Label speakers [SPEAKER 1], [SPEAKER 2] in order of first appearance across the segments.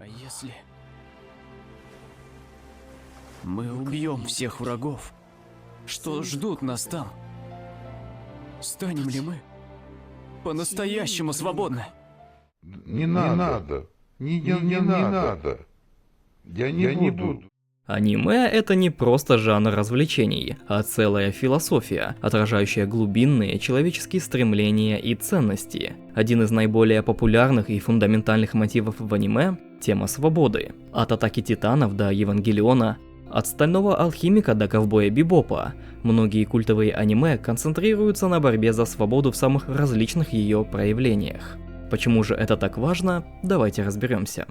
[SPEAKER 1] А если мы убьем всех врагов, что ждут нас там? Станем ли мы по-настоящему свободны?
[SPEAKER 2] Не надо. Не надо. Я не буду.
[SPEAKER 3] Аниме — это не просто жанр развлечений, а целая философия, отражающая глубинные человеческие стремления и ценности. Один из наиболее популярных и фундаментальных мотивов в аниме — тема свободы. От Атаки Титанов до Евангелиона, от Стального Алхимика до Ковбоя Бибопа. Многие культовые аниме концентрируются на борьбе за свободу в самых различных ее проявлениях. Почему же это так важно? Давайте разберемся.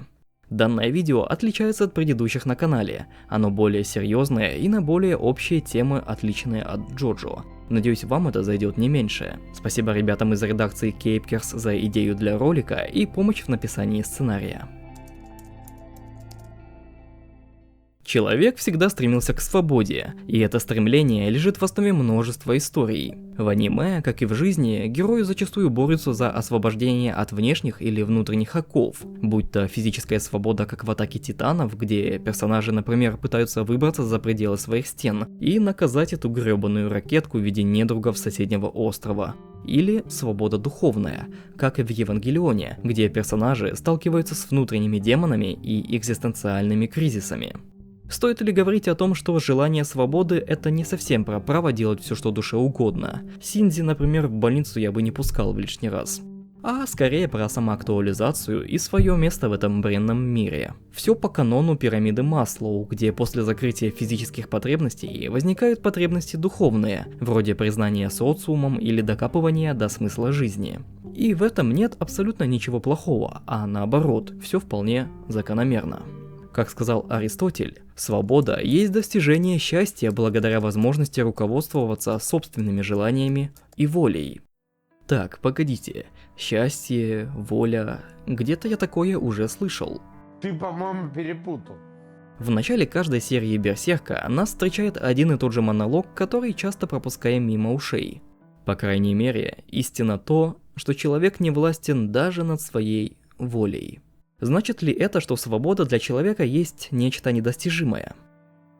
[SPEAKER 3] Данное видео отличается от предыдущих на канале. Оно более серьезное и на более общие темы, отличные от Джоджо. Надеюсь, вам это зайдет не меньше. Спасибо ребятам из редакции Кейпкерс за идею для ролика и помощь в написании сценария. Человек всегда стремился к свободе, и это стремление лежит в основе множества историй. В аниме, как и в жизни, герои зачастую борются за освобождение от внешних или внутренних оков, будь то физическая свобода, как в Атаке Титанов, где персонажи, например, пытаются выбраться за пределы своих стен и наказать эту гребаную ракетку в виде недругов соседнего острова. Или свобода духовная, как и в Евангелионе, где персонажи сталкиваются с внутренними демонами и экзистенциальными кризисами. Стоит ли говорить о том, что желание свободы — это не совсем про право делать все, что душе угодно? Синдзи, например, в больницу я бы не пускал в лишний раз. А скорее про самоактуализацию и свое место в этом бренном мире. Все по канону пирамиды Маслоу, где после закрытия физических потребностей возникают потребности духовные, вроде признания социумом или докапывания до смысла жизни. И в этом нет абсолютно ничего плохого, а наоборот, все вполне закономерно. Как сказал Аристотель, свобода есть достижение счастья благодаря возможности руководствоваться собственными желаниями и волей. Так, погодите, счастье, воля, где-то я такое уже слышал.
[SPEAKER 2] Ты, по-моему, перепутал.
[SPEAKER 3] В начале каждой серии Берсерка нас встречает один и тот же монолог, который часто пропускаем мимо ушей. По крайней мере, истина то, что человек не властен даже над своей волей. Значит ли это, что свобода для человека есть нечто недостижимое?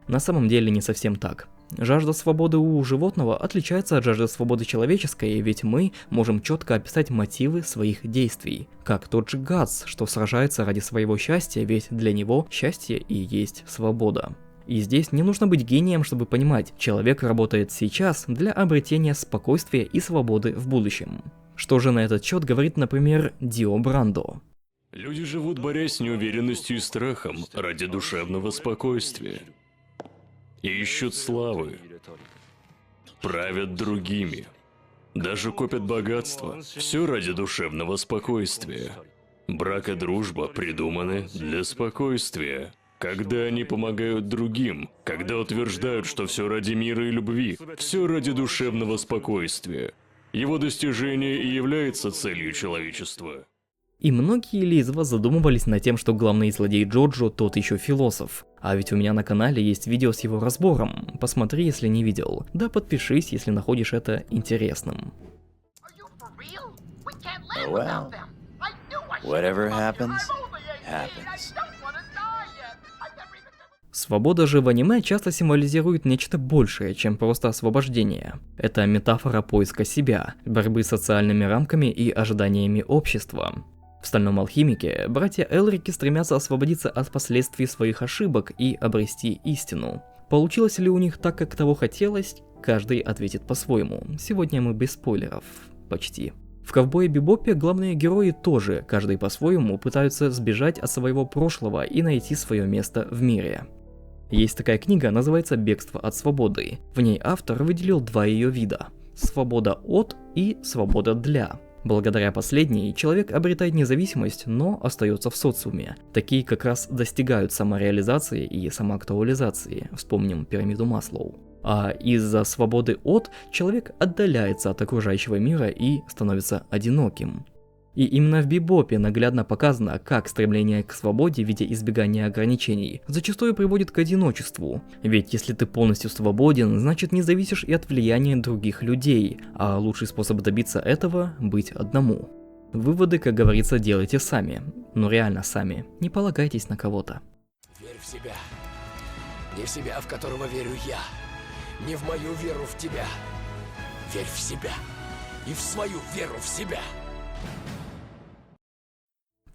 [SPEAKER 3] На самом деле не совсем так. Жажда свободы у животного отличается от жажды свободы человеческой, ведь мы можем четко описать мотивы своих действий. Как тот же Гатс, что сражается ради своего счастья, ведь для него счастье и есть свобода. И здесь не нужно быть гением, чтобы понимать, человек работает сейчас для обретения спокойствия и свободы в будущем. Что же на этот счет говорит, например, Дио Брандо?
[SPEAKER 4] Люди живут, борясь с неуверенностью и страхом ради душевного спокойствия. И ищут славы. Правят другими. Даже копят богатство. Все ради душевного спокойствия. Брак и дружба придуманы для спокойствия. Когда они помогают другим, когда утверждают, что все ради мира и любви, все ради душевного спокойствия. Его достижение и является целью человечества.
[SPEAKER 3] И многие ли из вас задумывались над тем, что главный злодей Джоджо тот еще философ? А ведь у меня на канале есть видео с его разбором, посмотри, если не видел. Да подпишись, если находишь это интересным.
[SPEAKER 5] Well, whatever happens, happens.
[SPEAKER 3] Свобода же в аниме часто символизирует нечто большее, чем просто освобождение. Это метафора поиска себя, борьбы с социальными рамками и ожиданиями общества. В «Стальном алхимике» братья Элрики стремятся освободиться от последствий своих ошибок и обрести истину. Получилось ли у них так, как того хотелось? Каждый ответит по-своему. Сегодня мы без спойлеров. Почти. В «Ковбое Бибопе» главные герои тоже, каждый по-своему, пытаются сбежать от своего прошлого и найти свое место в мире. Есть такая книга, называется «Бегство от свободы». В ней автор выделил два ее вида – свобода от и свобода для. Благодаря последней человек обретает независимость, но остается в социуме. Такие как раз достигают самореализации и самоактуализации, вспомним пирамиду Маслоу. А из-за свободы от человек отдаляется от окружающего мира и становится одиноким. И именно в Бибопе наглядно показано, как стремление к свободе в виде избегания ограничений зачастую приводит к одиночеству. Ведь если ты полностью свободен, значит не зависишь и от влияния других людей, а лучший способ добиться этого – быть одному. Выводы, как говорится, делайте сами. Ну реально сами. Не полагайтесь на кого-то.
[SPEAKER 6] Верь в себя. Не в себя, в которого верю я. Не в мою веру в тебя. Верь в себя. И в свою веру в себя.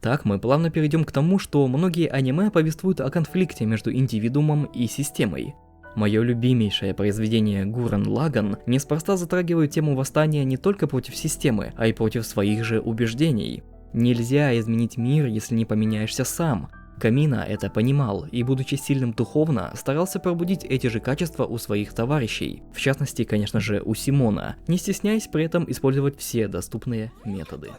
[SPEAKER 3] Так, мы плавно перейдем к тому, что многие аниме повествуют о конфликте между индивидуумом и системой. Мое любимейшее произведение Гуррен Лаганн неспроста затрагивает тему восстания не только против системы, а и против своих же убеждений. Нельзя изменить мир, если не поменяешься сам. Камина это понимал и, будучи сильным духовно, старался пробудить эти же качества у своих товарищей. В частности, конечно же, у Симона, не стесняясь при этом использовать все доступные методы.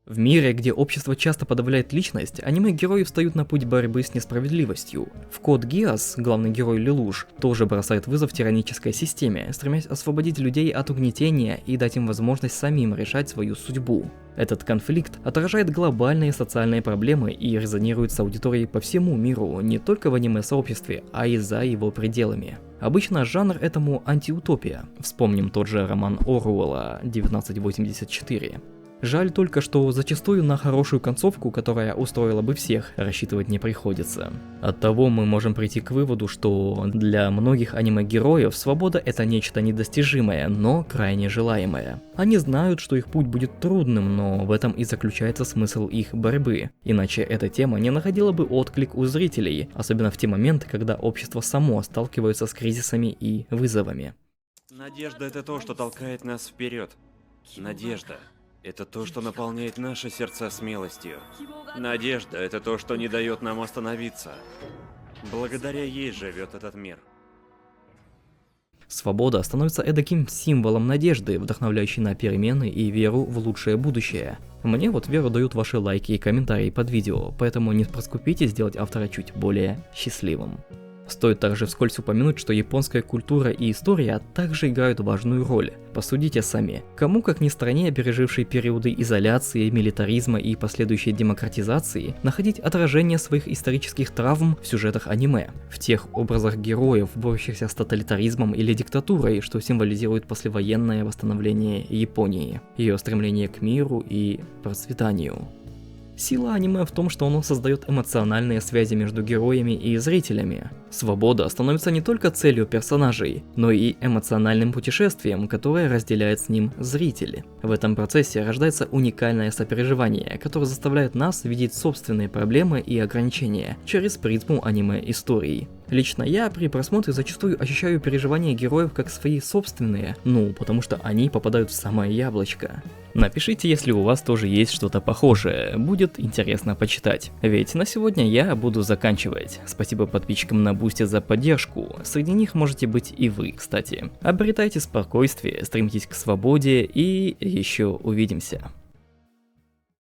[SPEAKER 3] В мире, где общество часто подавляет личность, аниме-герои встают на путь борьбы с несправедливостью. В Код Гиас, главный герой Лелуш, тоже бросает вызов тиранической системе, стремясь освободить людей от угнетения и дать им возможность самим решать свою судьбу. Этот конфликт отражает глобальные социальные проблемы и резонирует с аудиторией по всему миру, не только в аниме-сообществе, а и за его пределами. Обычно жанр этому антиутопия. Вспомним тот же роман Оруэлла 1984. Жаль только, что зачастую на хорошую концовку, которая устроила бы всех, рассчитывать не приходится. Оттого мы можем прийти к выводу, что для многих аниме-героев свобода это нечто недостижимое, но крайне желаемое. Они знают, что их путь будет трудным, но в этом и заключается смысл их борьбы. Иначе эта тема не находила бы отклик у зрителей, особенно в те моменты, когда общество само сталкивается с кризисами и вызовами.
[SPEAKER 7] Надежда — это то, что толкает нас вперед. Надежда — это то, что наполняет наши сердца смелостью. Надежда — это то, что не дает нам остановиться. Благодаря ей живет этот мир.
[SPEAKER 3] Свобода становится эдаким символом надежды, вдохновляющей на перемены и веру в лучшее будущее. Мне вот веру дают ваши лайки и комментарии под видео, поэтому не поскупитесь сделать автора чуть более счастливым. Стоит также вскользь упомянуть, что японская культура и история также играют важную роль. Посудите сами, кому как ни стране, пережившей периоды изоляции, милитаризма и последующей демократизации, находить отражение своих исторических травм в сюжетах аниме, в тех образах героев, борющихся с тоталитаризмом или диктатурой, что символизирует послевоенное восстановление Японии, ее стремление к миру и процветанию. Сила аниме в том, что оно создает эмоциональные связи между героями и зрителями. Свобода становится не только целью персонажей, но и эмоциональным путешествием, которое разделяет с ним зритель. В этом процессе рождается уникальное сопереживание, которое заставляет нас видеть собственные проблемы и ограничения через призму аниме-историй. Лично я при просмотре зачастую ощущаю переживания героев как свои собственные, потому что они попадают в самое яблочко. Напишите, если у вас тоже есть что-то похожее, будет интересно почитать. Ведь на сегодня я буду заканчивать. Спасибо подписчикам на Бусти за поддержку, среди них можете быть и вы, кстати. Обретайте спокойствие, стремитесь к свободе и еще увидимся.